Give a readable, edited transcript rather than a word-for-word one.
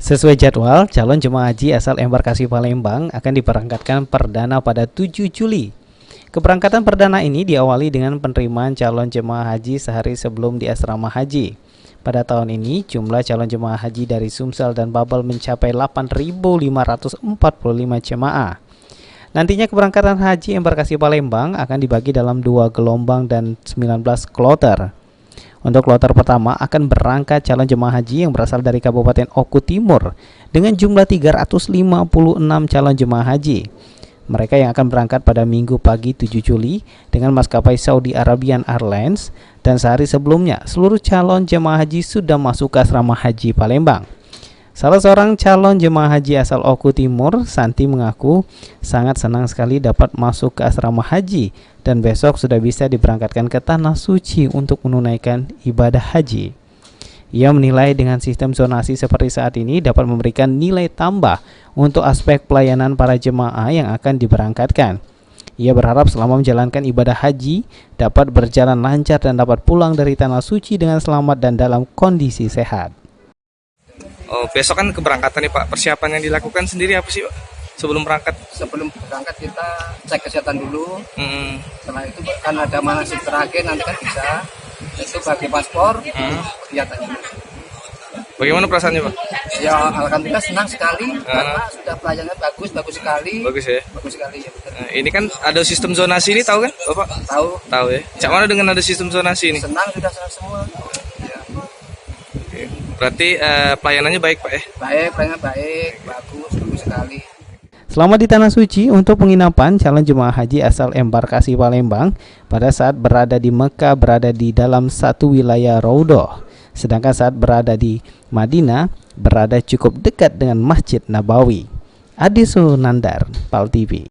Sesuai jadwal, calon jemaah haji asal embarkasi Palembang akan diberangkatkan perdana pada 7 Juli. Keberangkatan perdana ini diawali dengan penerimaan calon jemaah haji sehari sebelum di asrama haji. Pada tahun ini, jumlah calon jemaah haji dari Sumsel dan Babel mencapai 8.545 jemaah. Nantinya keberangkatan haji embarkasi Palembang akan dibagi dalam 2 gelombang dan 19 kloter. Untuk kloter pertama akan berangkat calon jemaah haji yang berasal dari Kabupaten Oku Timur dengan jumlah 356 calon jemaah haji. Mereka yang akan berangkat pada Minggu pagi 7 Juli dengan maskapai Saudi Arabian Airlines, dan sehari sebelumnya seluruh calon jemaah haji sudah masuk ke asrama haji Palembang. Salah seorang calon jemaah haji asal Oku Timur, Santi, mengaku sangat senang sekali dapat masuk ke asrama haji dan besok sudah bisa diberangkatkan ke Tanah Suci untuk menunaikan ibadah haji. Ia menilai dengan sistem zonasi seperti saat ini dapat memberikan nilai tambah untuk aspek pelayanan para jemaah yang akan diberangkatkan. Ia berharap selama menjalankan ibadah haji dapat berjalan lancar dan dapat pulang dari Tanah Suci dengan selamat dan dalam kondisi sehat. Oh, besok kan keberangkatan nih Pak. Persiapan yang dilakukan sendiri apa sih Pak? Sebelum berangkat? Sebelum berangkat kita cek kesehatan dulu. Setelah itu kan ada manasik terakhir nanti kan bisa. Itu bagi paspor. Kegiatannya. Bagaimana perasaannya Pak? Ya alhamdulillah senang sekali karena sudah pelayanannya bagus sekali. Bagus ya. Bagus sekali ya. Betul. Nah, ini kan ada sistem zonasi ini, tahu kan Bapak? Tahu. Tahu ya. Cak mana dengan ada sistem zonasi ini? Senang sudah senang semua. Ya. Berarti pelayanannya baik Pak ya? Baik, pelayanan baik, bagus sekali. Selama di Tanah Suci, untuk penginapan calon jemaah haji asal embarkasi Palembang pada saat berada di Mekah berada di dalam satu wilayah Raudhah, sedangkan saat berada di Madinah berada cukup dekat dengan Masjid Nabawi. Adi Sunandar, PAL TV.